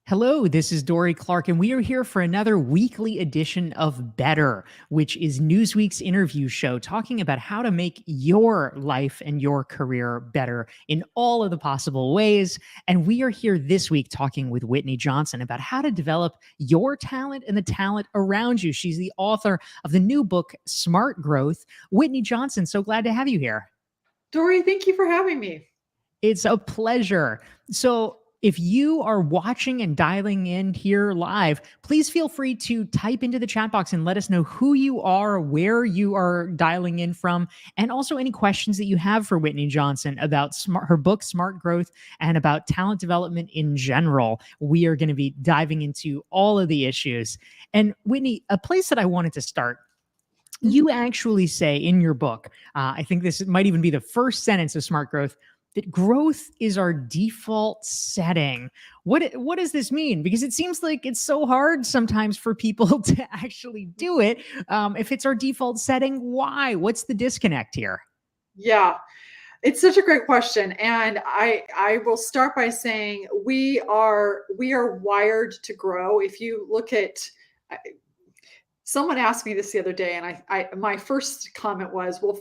Hello, this is Dorie Clark, and we are here for another weekly edition of Better, which is Newsweek's interview show talking about how to make your life and your career better in all of the possible ways. And we are here this week talking with Whitney Johnson about how to develop your talent and the talent around you. She's the author of the new book, Smart Growth. Whitney Johnson, so glad to have you here. Dorie, thank you for having me. It's a pleasure. So, if you are watching and dialing in here live, please feel free to type into the chat box and let us know who you are, where you are dialing in from, and also any questions that you have for Whitney Johnson about her book, Smart Growth, and about talent development in general. We are going to be diving into all of the issues. And Whitney, a place that I wanted to start, you actually say in your book, I think this might even be the first sentence of Smart Growth, that growth is our default setting. What does this mean? Because it seems like it's so hard sometimes for people to actually do it. If it's our default setting, why? What's the disconnect here? Yeah, it's such a great question, and I will start by saying we are wired to grow. If you look at someone asked me this the other day, and I my first comment was, well,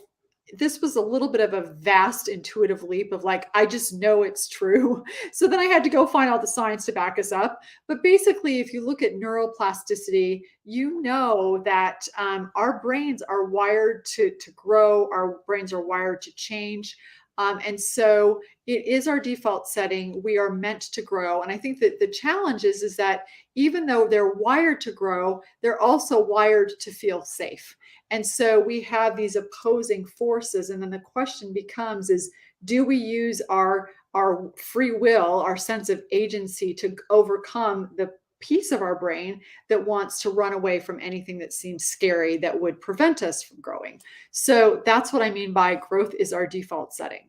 this was a little bit of a vast intuitive leap of like, I just know it's true. So then I had to go find all the science to back us up. But basically, if you look at neuroplasticity, you know that our brains are wired to grow, our brains are wired to change. And so it is our default setting. We are meant to grow. And I think that the challenge is that even though they're wired to grow, they're also wired to feel safe. And so we have these opposing forces. And then the question becomes is, do we use our free will, our sense of agency to overcome the piece of our brain that wants to run away from anything that seems scary that would prevent us from growing? So that's what I mean by growth is our default setting.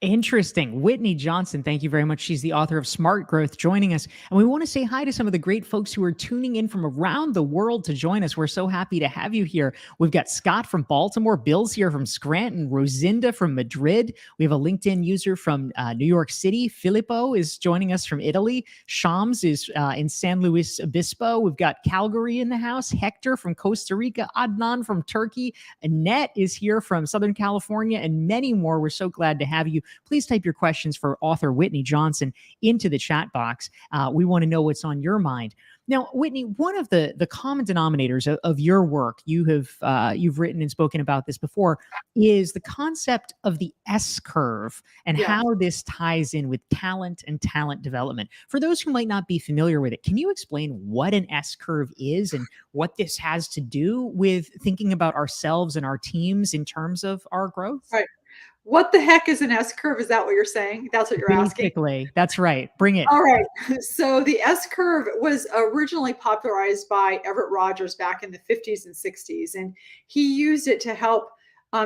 Interesting. Whitney Johnson, thank you very much. She's the author of Smart Growth, joining us. And we want to say hi to some of the great folks who are tuning in from around the world to join us. We're so happy to have you here. We've got Scott from Baltimore, Bill's here from Scranton, Rosinda from Madrid. We have a LinkedIn user from New York City. Filippo is joining us from Italy. Shams is in San Luis Obispo. We've got Calgary in the house. Hector from Costa Rica. Adnan from Turkey. Annette is here from Southern California, and many more. We're so glad to have you. Please type your questions for author Whitney Johnson into the chat box. We want to know what's on your mind. Now, Whitney, one of the common denominators of your work, you've written and spoken about this before, is the concept of the S curve and how this ties in with talent and talent development. For those who might not be familiar with it, can you explain what an S curve is and what this has to do with thinking about ourselves and our teams in terms of our growth? Right. What the heck is an S curve? Is that what you're saying? That's what you're asking? Basically, that's right. Bring it. All right. So the S curve was originally popularized by Everett Rogers back in the 50s and 60s. And he used it to help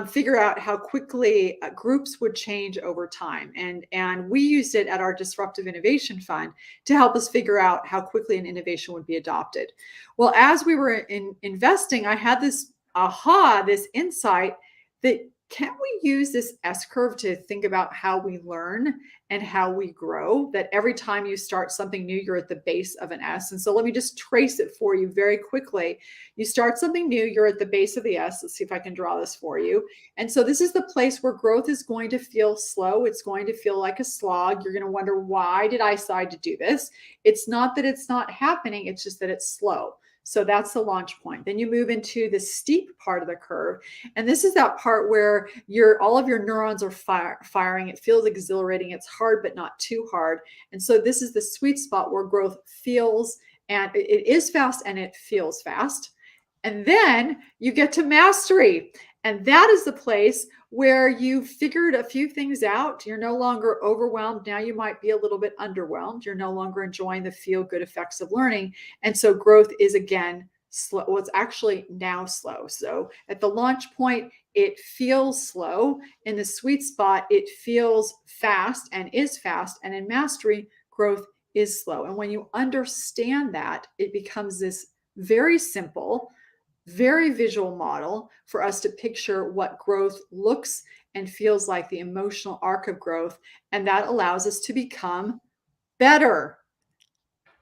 figure out how quickly groups would change over time. And we used it at our Disruptive Innovation Fund to help us figure out how quickly an innovation would be adopted. Well, as we were investing, I had this this insight that can we use this S curve to think about how we learn and how we grow? That every time you start something new, you're at the base of an S. And so let me just trace it for you very quickly. You start something new, you're at the base of the S. Let's see if I can draw this for you. And so this is the place where growth is going to feel slow. It's going to feel like a slog. You're going to wonder, why did I decide to do this? It's not that it's not happening, it's just that it's slow. So that's the launch point. Then you move into the steep part of the curve. And this is that part where all of your neurons are firing. It feels exhilarating. It's hard, but not too hard. And so this is the sweet spot where growth feels, and it is fast and it feels fast. And then you get to mastery. And that is the place where you've figured a few things out. You're no longer overwhelmed. Now you might be a little bit underwhelmed. You're no longer enjoying the feel-good effects of learning. And so growth is again slow. Well, it's actually now slow. So at the launch point, it feels slow. In the sweet spot, it feels fast and is fast. And in mastery, growth is slow. And when you understand that, it becomes this very simple, very visual model for us to picture what growth looks and feels like, the emotional arc of growth. And that allows us to become better.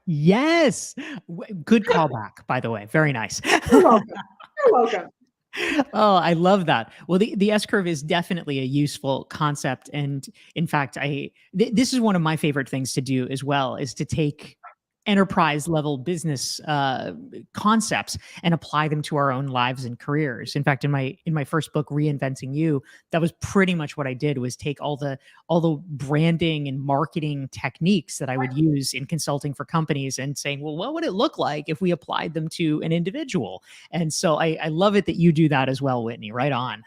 Yes. Good callback, by the way. Very nice. You're welcome. You're welcome. Oh, I love that. Well, the S curve is definitely a useful concept, and in fact, this is one of my favorite things to do as well, is to take enterprise level business concepts and apply them to our own lives and careers. In fact, in my first book, Reinventing You, that was pretty much what I did, was take all the branding and marketing techniques that I would use in consulting for companies and saying, well, what would it look like if we applied them to an individual? And so I love it that you do that as well, Whitney. Right on.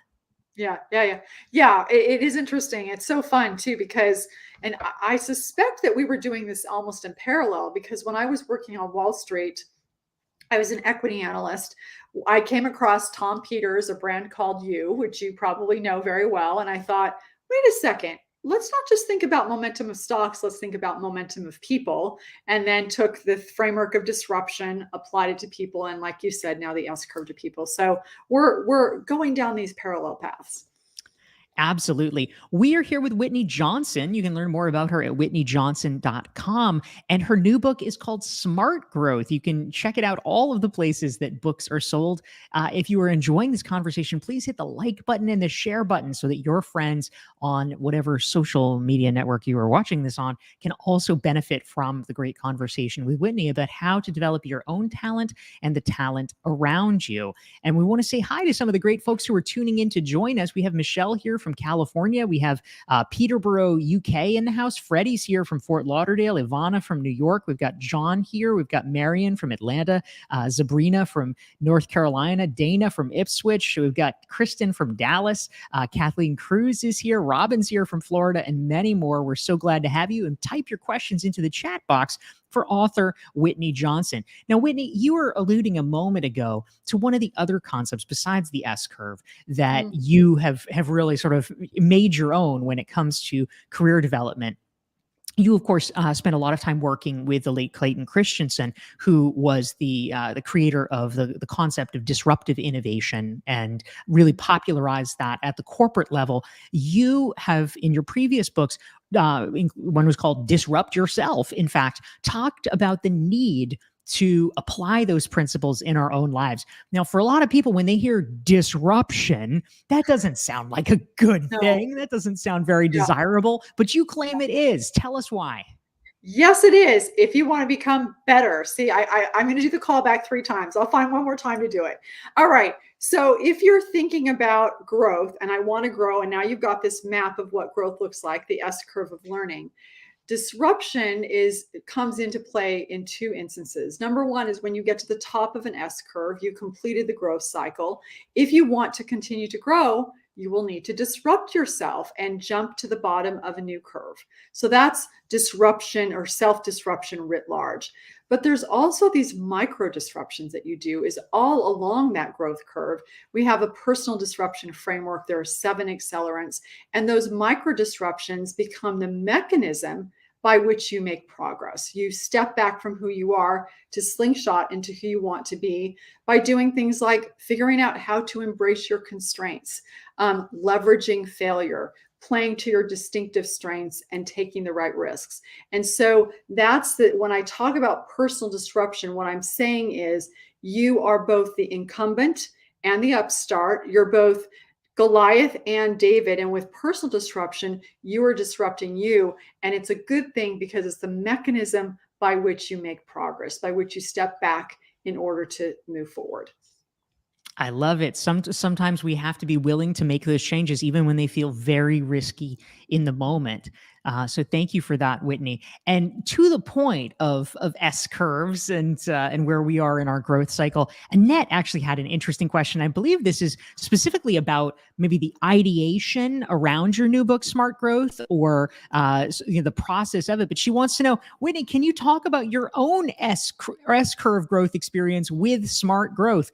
Yeah, yeah, yeah. Yeah, it is interesting. It's so fun too because and I suspect that we were doing this almost in parallel because when I was working on Wall Street, I was an equity analyst. I came across Tom Peters, a brand called You, which you probably know very well. And I thought, wait a second, let's not just think about momentum of stocks, let's think about momentum of people. And then took the framework of disruption, applied it to people. And like you said, now the S curve to people. So we're going down these parallel paths. Absolutely. We are here with Whitney Johnson. You can learn more about her at whitneyjohnson.com. And her new book is called Smart Growth. You can check it out all of the places that books are sold. If you are enjoying this conversation, please hit the like button and the share button so that your friends on whatever social media network you are watching this on can also benefit from the great conversation with Whitney about how to develop your own talent and the talent around you. And we want to say hi to some of the great folks who are tuning in to join us. We have Michelle here from California. We have Peterborough, UK in the house. Freddie's here from Fort Lauderdale. Ivana from New York. We've got John here. We've got Marion from Atlanta. Sabrina from North Carolina. Dana from Ipswich. We've got Kristen from Dallas. Kathleen Cruz is here. Robin's here from Florida, and many more. We're so glad to have you. And type your questions into the chat box for author Whitney Johnson. Now, Whitney, you were alluding a moment ago to one of the other concepts besides the S curve that Mm. you have really sort of made your own when it comes to career development. You, of course, spent a lot of time working with the late Clayton Christensen, who was the creator of the concept of disruptive innovation and really popularized that at the corporate level. You have, in your previous books, one was called Disrupt Yourself, in fact, talked about the need to apply those principles in our own lives. Now, for a lot of people, when they hear disruption, that doesn't sound like a good No, thing. That doesn't sound very yeah. desirable, but you claim it is. Tell us why. Yes, it is. If you want to become better, see, I'm going to do the callback 3 times. I'll find one more time to do it. All right. So if you're thinking about growth and I want to grow, and now you've got this map of what growth looks like, the S curve of learning. Disruption comes into play in 2 instances. Number one is when you get to the top of an S curve, you completed the growth cycle. If you want to continue to grow, you will need to disrupt yourself and jump to the bottom of a new curve. So that's disruption or self-disruption writ large. But there's also these micro disruptions that you do is all along that growth curve. We have a personal disruption framework. There are 7 accelerants, and those micro disruptions become the mechanism by which you make progress. You step back from who you are to slingshot into who you want to be by doing things like figuring out how to embrace your constraints, leveraging failure, playing to your distinctive strengths, and taking the right risks. And so that's when I talk about personal disruption, what I'm saying is you are both the incumbent and the upstart. You're both Goliath and David. And with personal disruption, you are disrupting you. And it's a good thing because it's the mechanism by which you make progress, by which you step back in order to move forward. I love it. Sometimes we have to be willing to make those changes, even when they feel very risky in the moment. So thank you for that, Whitney. And to the point of S curves and where we are in our growth cycle, Annette actually had an interesting question. I believe this is specifically about maybe the ideation around your new book, Smart Growth, or the process of it. But she wants to know, Whitney, can you talk about your own S curve growth experience with Smart Growth?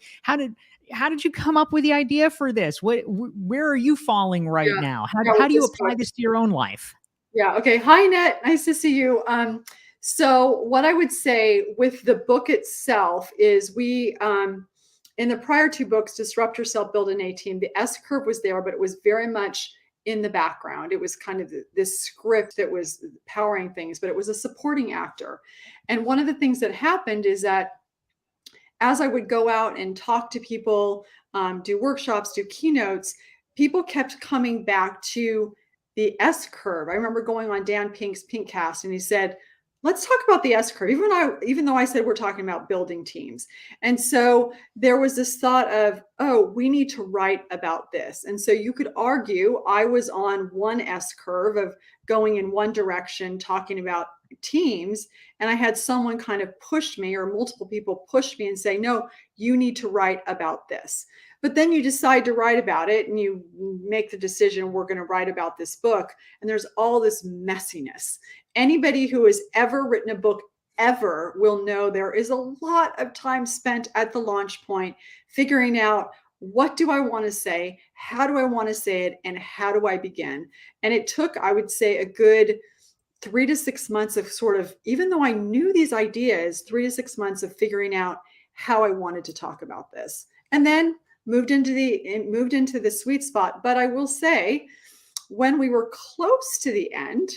How did you come up with the idea for this? Where are you falling right Yeah. now? Yeah, How with do you this apply book. this to your own life? Yeah. Okay. Hi, Net. Nice to see you. So what I would say with the book itself is in the prior 2 books, Disrupt Yourself, Build an A Team, the S curve was there, but it was very much in the background. It was kind of this script that was powering things, but it was a supporting actor. And one of the things that happened is that as I would go out and talk to people, do workshops, do keynotes, people kept coming back to the S curve. I remember going on Dan Pink's Pinkcast, and he said, "Let's talk about the S curve." Even though I said we're talking about building teams, and so there was this thought of, "Oh, we need to write about this." And so you could argue I was on one S curve of going in one direction, talking about teams, and I had someone kind of push me, or multiple people push me and say, "No, you need to write about this." But then you decide to write about it, and you make the decision, we're going to write about this book. And there's all this messiness. Anybody who has ever written a book ever will know there is a lot of time spent at the launch point figuring out, what do I want to say? How do I want to say it? And how do I begin? And it took, I would say, a good 3 to 6 months of sort of, even though I knew these ideas, 3 to 6 months of figuring out how I wanted to talk about this. And then moved into the sweet spot. But I will say, when we were close to the end,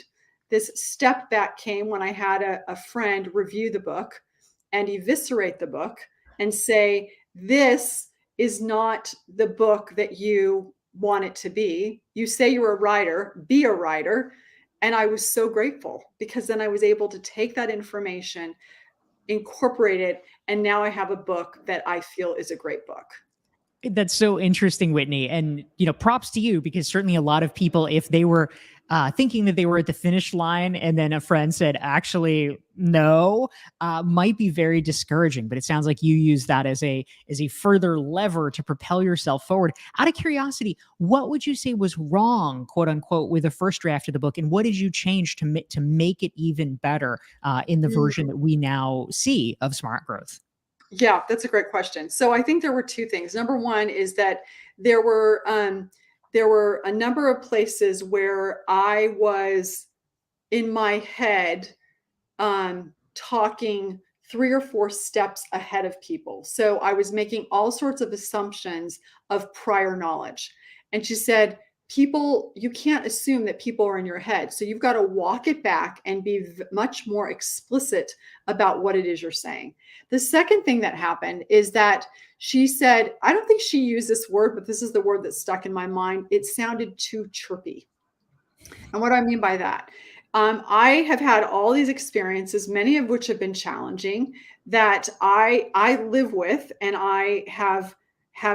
this step back came when I had a friend review the book and eviscerate the book and say, "This is not the book that you want it to be. You say you're a writer, be a writer." And I was so grateful, because then I was able to take that information, incorporate it, and now I have a book that I feel is a great book. That's so interesting, Whitney. And, props to you, because certainly a lot of people, if they were thinking that they were at the finish line and then a friend said, actually, no, might be very discouraging. But it sounds like you use that as a further lever to propel yourself forward. Out of curiosity, what would you say was wrong, quote unquote, with the first draft of the book? And what did you change to make it even better in the version that we now see of Smart Growth? Yeah, that's a great question. So I think there were two things. Number one is that there were a number of places where I was in my head talking 3 or 4 steps ahead of people. So I was making all sorts of assumptions of prior knowledge. And she said, you can't assume that people are in your head. So you've got to walk it back and be much more explicit about what it is you're saying. The second thing that happened is that she said, I don't think she used this word, but this is the word that stuck in my mind. It sounded too chirpy. And what do I mean by that? I have had all these experiences, many of which have been challenging, that I live with, and I have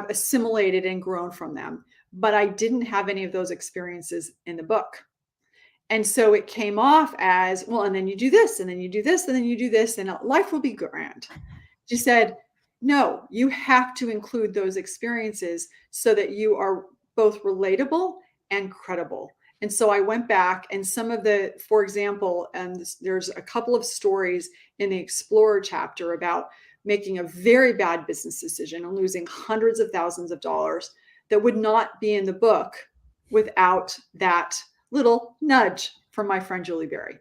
assimilated and grown from them. But I didn't have any of those experiences in the book. And so it came off as, well, and then you do this, and then you do this, and then you do this, and life will be grand. She said, no, you have to include those experiences so that you are both relatable and credible. And so I went back, and for example, and there's a couple of stories in the Explorer chapter about making a very bad business decision and losing hundreds of thousands of dollars that would not be in the book without that little nudge from my friend Julie Berry.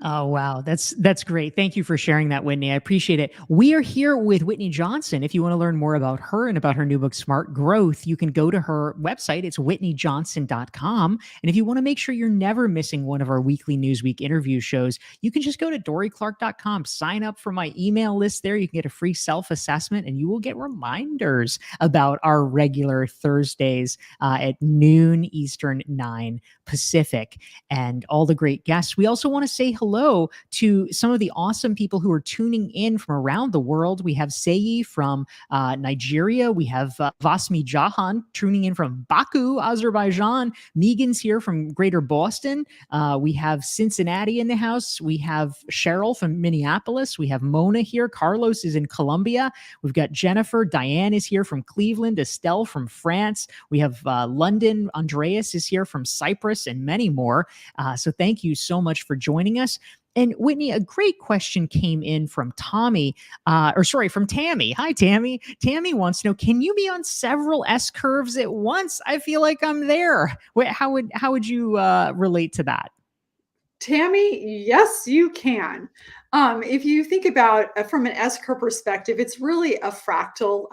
Oh, wow. That's great. Thank you for sharing that, Whitney. I appreciate it. We are here with Whitney Johnson. If you want to learn more about her and about her new book, Smart Growth, you can go to her website. It's whitneyjohnson.com. And if you want to make sure you're never missing one of our weekly Newsweek interview shows, you can just go to dorieclark.com, sign up for my email list there. You can get a free self-assessment, and you will get reminders about our regular Thursdays at noon Eastern, 9 Pacific, and all the great guests. We also want to say hello to some of the awesome people who are tuning in from around the world. We have Seyi from Nigeria. We have Vasmi Jahan tuning in from Baku, Azerbaijan. Megan's here from Greater Boston. We have Cincinnati in the house. We have Cheryl from Minneapolis. We have Mona here. Carlos is in Colombia. We've got Jennifer. Diane is here from Cleveland. Estelle from France. We have London. Andreas is here from Cyprus, and many more. So thank you so much for joining us. And Whitney, a great question came in from from Tammy. Hi, Tammy. Tammy wants to know, can you be on several S curves at once? I feel like I'm there. How would you relate to that? Tammy, yes, you can. If you think about from an S curve perspective, it's really a fractal.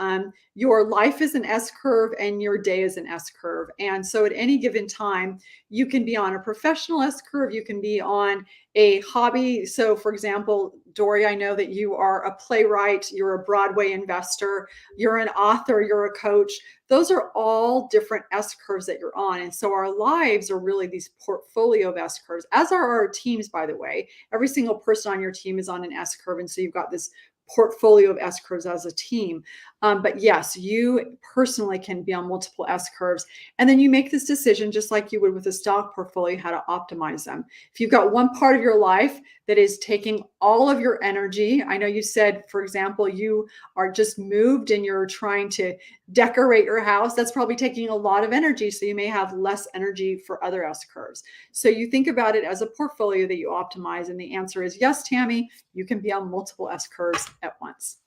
Your life is an S curve and your day is an S curve. And so at any given time, you can be on a professional S curve, you can be on a hobby. So, for example, Dorie, I know that you are a playwright, you're a Broadway investor, you're an author, you're a coach. Those are all different S curves that you're on. And so our lives are really these portfolio of S curves, as are our teams, by the way. Every single person on your team is on an S curve. And so you've got this portfolio of S curves as a team. But yes, you personally can be on multiple S curves. And then you make this decision, just like you would with a stock portfolio, how to optimize them. If you've got one part of your life that is taking all of your energy, I know you said, for example, you are just moved and you're trying to decorate your house, that's probably taking a lot of energy. So you may have less energy for other S curves. So you think about it as a portfolio that you optimize. And the answer is yes, Tammy, you can be on multiple S curves at once.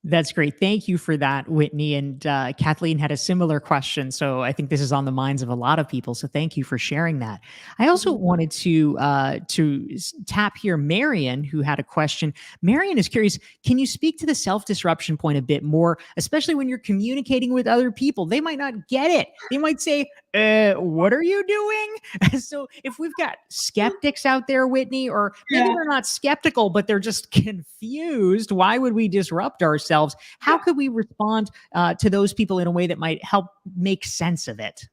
That's great. Thank you for that, Whitney. And Kathleen had a similar question. So I think this is on the minds of a lot of people. So thank you for sharing that. I also Mhm. wanted to tap here Marion, who had a question. Marion is curious, can you speak to the self-disruption point a bit more, especially when you're communicating with other people? They might not get it. They might say, what are you doing? So if we've got skeptics out there, Whitney, or maybe Yeah. they're not skeptical, but they're just confused, why would we disrupt ourselves? How could we respond to those people in a way that might help make sense of it?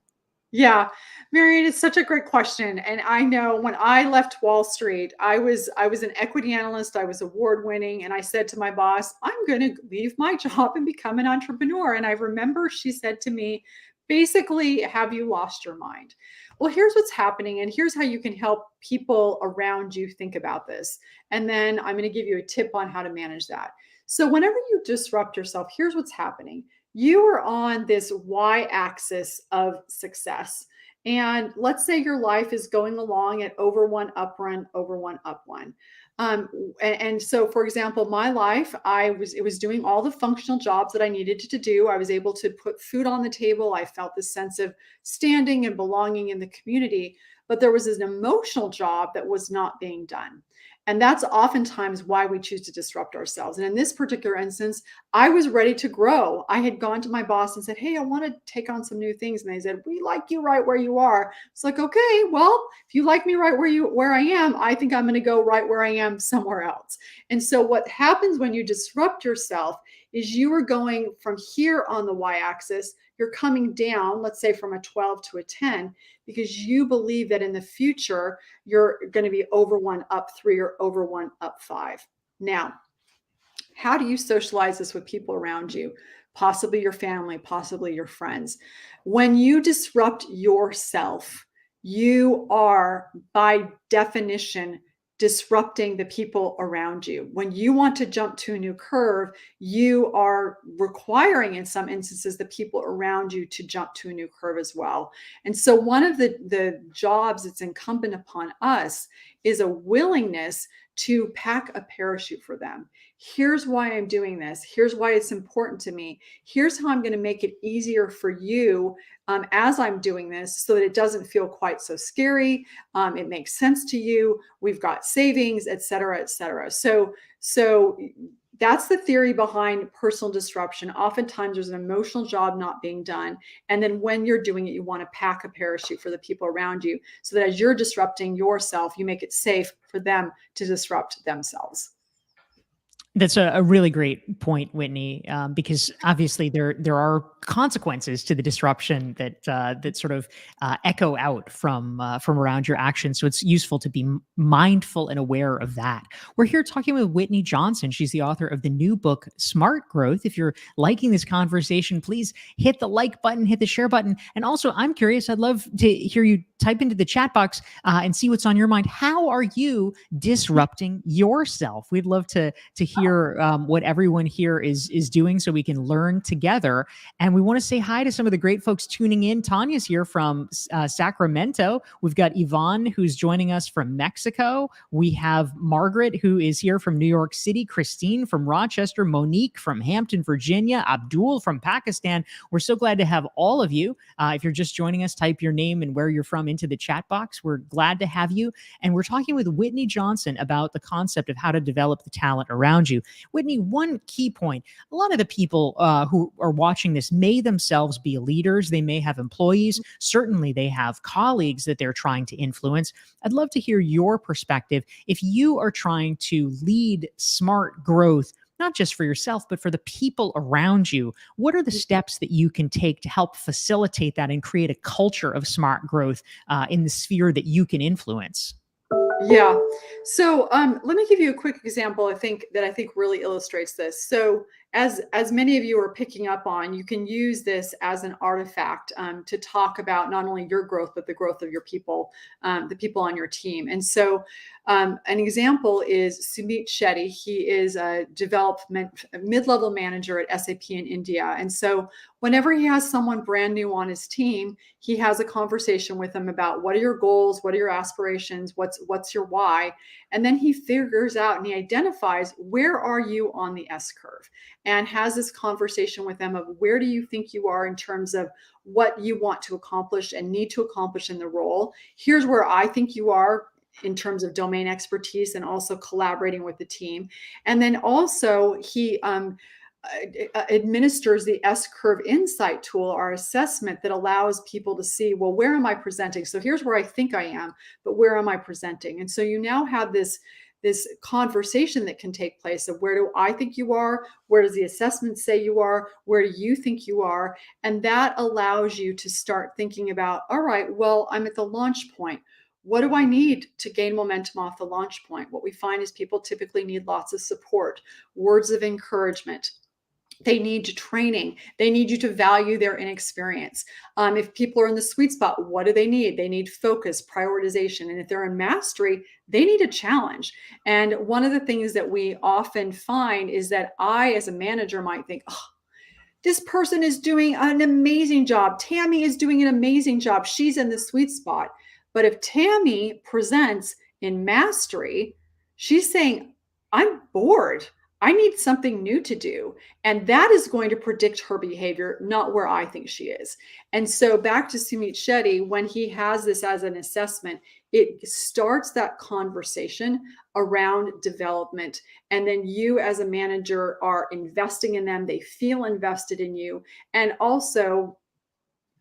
Yeah, Marion, it's such a great question. And I know when I left Wall Street, I was an equity analyst, I was award winning, and I said to my boss, I'm going to leave my job and become an entrepreneur. And I remember she said to me, basically, have you lost your mind? Well, here's what's happening, and here's how you can help people around you think about this. And then I'm going to give you a tip on how to manage that. So, whenever you disrupt yourself, here's what's happening. You are on this y axis of success. And let's say your life is going along at over one up run, over one up one. And so, for example, my life, it was doing all the functional jobs that I needed to do. I was able to put food on the table. I felt this sense of standing and belonging in the community. But there was an emotional job that was not being done. And that's oftentimes why we choose to disrupt ourselves. And in this particular instance, I was ready to grow. I had gone to my boss and said, hey, I want to take on some new things. And they said, we like you right where you are. It's like, okay, well, if you like me right where I am, I think I'm going to go right where I am somewhere else. And so what happens when you disrupt yourself is you are going from here on the y-axis, you're coming down, let's say from a 12 to a 10, because you believe that in the future, you're going to be over one up three or over one up five. Now, how do you socialize this with people around you? Possibly your family, possibly your friends. When you disrupt yourself, you are by definition disrupting the people around you. When you want to jump to a new curve, you are requiring, in some instances, the people around you to jump to a new curve as well. And so, one of the jobs that's incumbent upon us is a willingness to pack a parachute for them. Here's why I'm doing this. Here's why it's important to me. Here's how I'm going to make it easier for you as I'm doing this so that it doesn't feel quite so scary. It makes sense to you. We've got savings, et cetera, et cetera. So that's the theory behind personal disruption. Oftentimes there's an emotional job not being done. And then when you're doing it, you want to pack a parachute for the people around you so that as you're disrupting yourself, you make it safe for them to disrupt themselves. That's a really great point, Whitney, because obviously there are consequences to the disruption that sort of echo out from around your actions. So it's useful to be mindful and aware of that. We're here talking with Whitney Johnson. She's the author of the new book, Smart Growth. If you're liking this conversation, please hit the like button, hit the share button, and also I'm curious. I'd love to hear you type into the chat box and see what's on your mind. How are you disrupting yourself? We'd love to hear what everyone here is doing, so we can learn together. And And we want to say hi to some of the great folks tuning in. Tanya's here from Sacramento. We've got Yvonne, who's joining us from Mexico. We have Margaret, who is here from New York City. Christine from Rochester. Monique from Hampton, Virginia. Abdul from Pakistan. We're so glad to have all of you. If you're just joining us, type your name and where you're from into the chat box. We're glad to have you. And we're talking with Whitney Johnson about the concept of how to develop the talent around you. Whitney, one key point. A lot of the people who are watching this may themselves be leaders. They may have employees. Certainly they have colleagues that they're trying to influence. I'd love to hear your perspective. If you are trying to lead smart growth, not just for yourself, but for the people around you, what are the steps that you can take to help facilitate that and create a culture of smart growth in the sphere that you can influence? Yeah. So let me give you a quick example. I think really illustrates this. So as many of you are picking up on, you can use this as an artifact to talk about not only your growth but the growth of your people, the people on your team. And so an example is Sumit Shetty. He is a development mid-level manager at SAP in India. And so whenever he has someone brand new on his team, he has a conversation with them about what are your goals, what are your aspirations, what's your why, and then he figures out and he identifies where are you on the S curve, and has this conversation with them of where do you think you are in terms of what you want to accomplish and need to accomplish in the role. Here's where I think you are in terms of domain expertise and also collaborating with the team. And then also he administers the S curve insight tool, our assessment that allows people to see, well, where am I presenting? So here's where I think I am, but where am I presenting? And so you now have this conversation that can take place of where do I think you are? Where does the assessment say you are? Where do you think you are? And that allows you to start thinking about, all right, well, I'm at the launch point. What do I need to gain momentum off the launch point? What we find is people typically need lots of support, words of encouragement. They need training. They need you to value their inexperience. If people are in the sweet spot, what do they need? They need focus, prioritization. And if they're in mastery, they need a challenge. And one of the things that we often find is that I, as a manager, might think, oh, this person is doing an amazing job. Tammy is doing an amazing job. She's in the sweet spot. But if Tammy presents in mastery, she's saying, I'm bored. I need something new to do. And that is going to predict her behavior, not where I think she is. And so back to Sumit Shetty, when he has this as an assessment, it starts that conversation around development. And then you as a manager are investing in them. They feel invested in you. And also,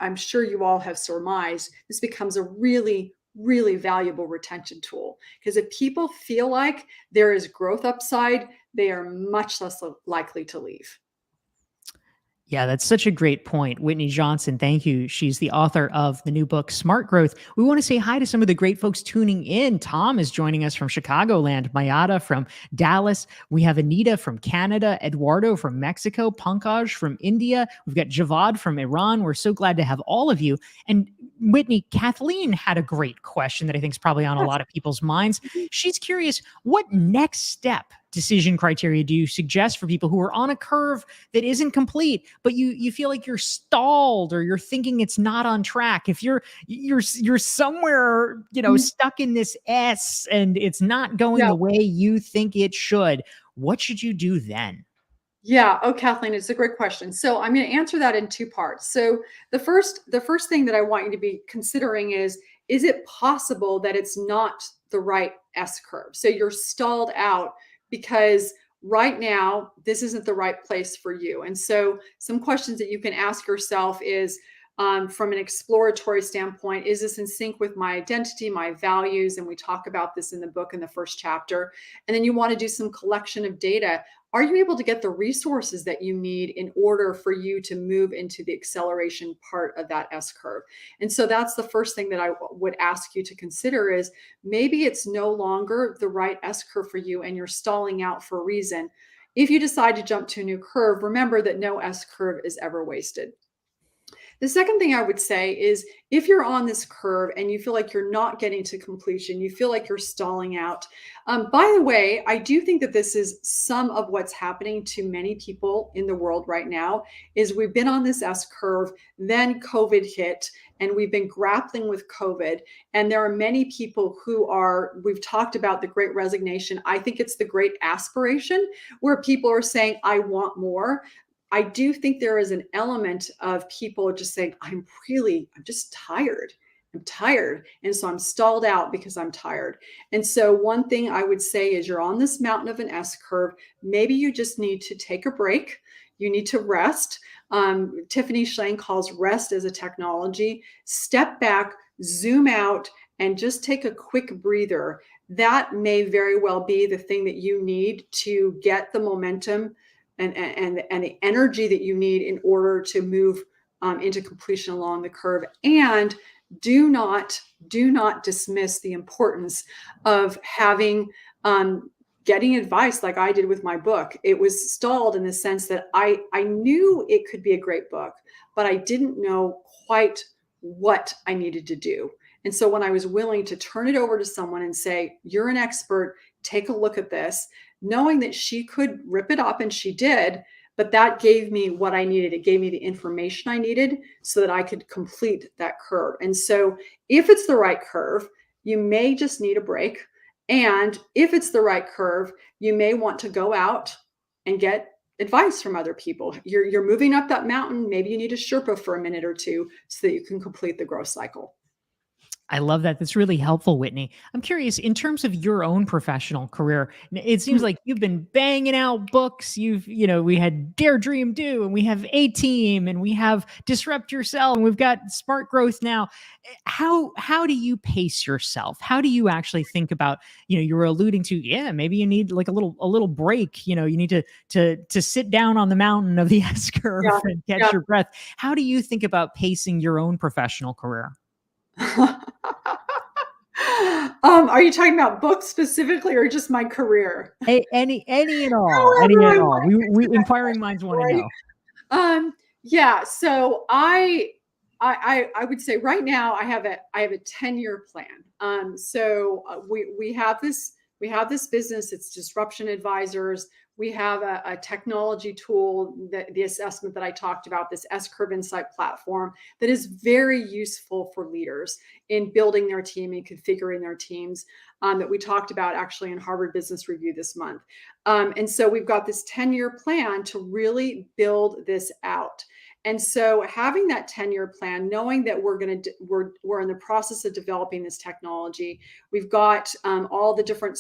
I'm sure you all have surmised, this becomes a really, really valuable retention tool. Because if people feel like there is growth upside, they are much less likely to leave. Yeah, that's such a great point. Whitney Johnson, thank you. She's the author of the new book, Smart Growth. We want to say hi to some of the great folks tuning in. Tom is joining us from Chicagoland, Mayada from Dallas. We have Anita from Canada, Eduardo from Mexico, Pankaj from India. We've got Javad from Iran. We're so glad to have all of you. And Whitney, Kathleen had a great question that I think is probably on a lot of people's minds. She's curious, what next step decision criteria do you suggest for people who are on a curve that isn't complete, but you feel like you're stalled or you're thinking it's not on track? If you're somewhere, stuck in this S and it's not going Yeah. the way you think it should, what should you do then? Yeah. Oh, Kathleen, it's a great question. So I'm going to answer that in two parts. So the first thing that I want you to be considering is it possible that it's not the right S curve? So you're stalled out because right now this isn't the right place for you. And so some questions that you can ask yourself is, from an exploratory standpoint, is this in sync with my identity, my values? And we talk about this in the book in the first chapter. And then you want to do some collection of data. Are you able to get the resources that you need in order for you to move into the acceleration part of that S curve? And so that's the first thing that I would ask you to consider is maybe it's no longer the right S curve for you and you're stalling out for a reason. If you decide to jump to a new curve, remember that no S curve is ever wasted. The second thing I would say is if you're on this curve and you feel like you're not getting to completion, you feel like you're stalling out. By the way, I do think that this is some of what's happening to many people in the world right now is we've been on this S curve, then COVID hit, and we've been grappling with COVID. And there are many people who are, we've talked about the great resignation. I think it's the great aspiration where people are saying, I want more. I do think there is an element of people just saying, I'm just tired. I'm tired. And so I'm stalled out because I'm tired. And so one thing I would say is you're on this mountain of an S curve. Maybe you just need to take a break. You need to rest. Tiffany Schlein calls rest as a technology. Step back, zoom out, and just take a quick breather. That may very well be the thing that you need to get the momentum and the energy that you need in order to move into completion along the curve. And do not dismiss the importance of having getting advice like I did with my book. It was stalled in the sense that I knew it could be a great book, but I didn't know quite what I needed to do. And so when I was willing to turn it over to someone and say, you're an expert, take a look at this, knowing that she could rip it up, and she did, but that gave me what I needed. It gave me the information I needed so that I could complete that curve. And so if it's the right curve, you may just need a break. And if it's the right curve, you may want to go out and get advice from other people. You're moving up that mountain. Maybe you need a Sherpa for a minute or two so that you can complete the growth cycle. I love that. That's really helpful, Whitney. I'm curious, in terms of your own professional career, it seems like you've been banging out books. We had Dare Dream Do, and we have A Team, and we have Disrupt Yourself, and we've got Smart Growth now. How do you pace yourself? How do you actually think about, you were alluding to, maybe you need like a little break. You need to sit down on the mountain of the S curve and catch your breath. How do you think about pacing your own professional career? Are you talking about books specifically or just my career? Any and all. Any and all. We inquiring minds want to know. Yeah. So I would say right now I have a 10-year plan. So we have this business. It's Disruption Advisors. We have a technology tool, the assessment that I talked about, this S-Curve Insight platform that is very useful for leaders in building their team and configuring their teams, that we talked about actually in Harvard Business Review this month. And so we've got this 10-year plan to really build this out. And so having that 10-year plan, knowing that we're in the process of developing this technology, we've got all the different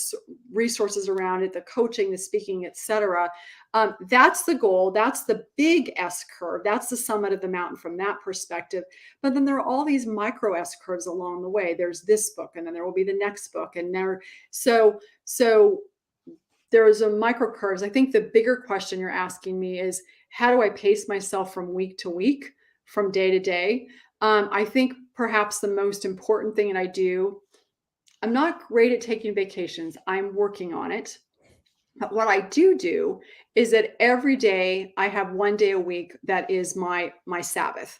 resources around it, the coaching, the speaking, et cetera. That's the goal. That's the big S curve. That's the summit of the mountain from that perspective. But then there are all these micro S curves along the way. There's this book, and then there will be the next book. And so there's a micro curves. I think the bigger question you're asking me is, how do I pace myself from week to week, from day to day? I think perhaps the most important thing that I do, I'm not great at taking vacations. I'm working on it. But what I do is that every day I have one day a week that is my Sabbath.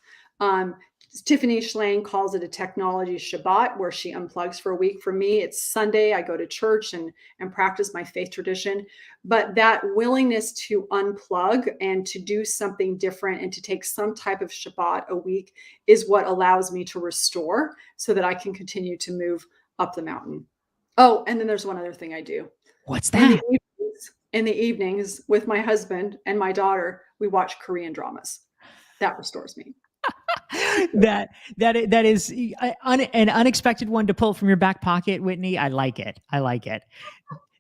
Tiffany Schlein calls it a technology Shabbat, where she unplugs for a week. For me, it's Sunday. I go to church and practice my faith tradition. But that willingness to unplug and to do something different and to take some type of Shabbat a week is what allows me to restore so that I can continue to move up the mountain. Oh, and then there's one other thing I do. What's that? In the evenings with my husband and my daughter, we watch Korean dramas. That restores me. that is an unexpected one to pull from your back pocket, Whitney. I like it.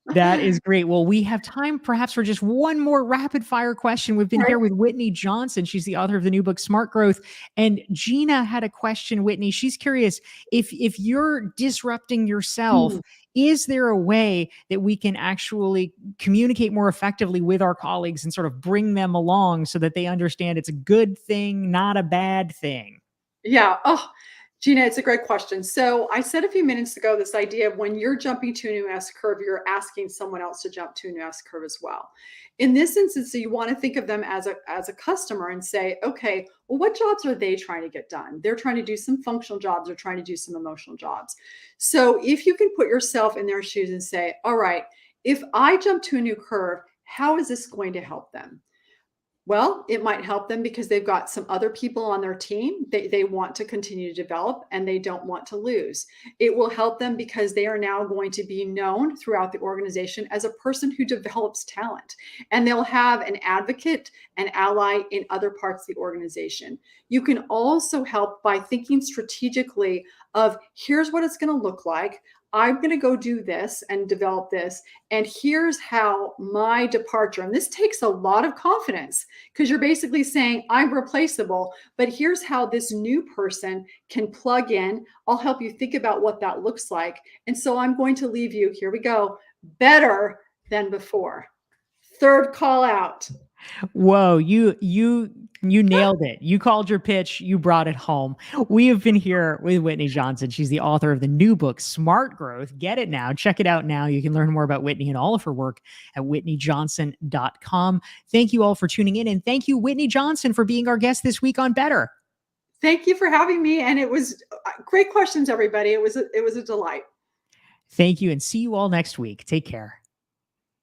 That is great. Well, we have time perhaps for just one more rapid fire question. We've been here with Whitney Johnson. She's the author of the new book, Smart Growth. And Gina had a question, Whitney. She's curious if you're disrupting yourself, is there a way that we can actually communicate more effectively with our colleagues and sort of bring them along so that they understand it's a good thing, not a bad thing? Yeah. Oh, Gina, it's a great question. So I said a few minutes ago, this idea of when you're jumping to a new S curve, you're asking someone else to jump to a new S curve as well. In this instance, you want to think of them as a customer and say, okay, well, what jobs are they trying to get done? They're trying to do some functional jobs, they're trying to do some emotional jobs. So if you can put yourself in their shoes and say, all right, if I jump to a new curve, how is this going to help them? Well, it might help them because they've got some other people on their team they want to continue to develop and they don't want to lose. It will help them because they are now going to be known throughout the organization as a person who develops talent. And they'll have an advocate, an ally in other parts of the organization. You can also help by thinking strategically of here's what it's going to look like. I'm going to go do this and develop this. And here's how my departure, and this takes a lot of confidence because you're basically saying, I'm replaceable, but here's how this new person can plug in. I'll help you think about what that looks like. And so I'm going to leave you, here we go, better than before. Third call out. Whoa, you nailed it. You called your pitch, you brought it home. We have been here with Whitney Johnson. She's the author of the new book, Smart Growth. Get it now. Check it out now. You can learn more about Whitney and all of her work at whitneyjohnson.com. Thank you all for tuning in, and thank you, Whitney Johnson, for being our guest this week on Better. Thank you for having me, and it was great questions, everybody. It was a delight. Thank you, and see you all next week. Take care.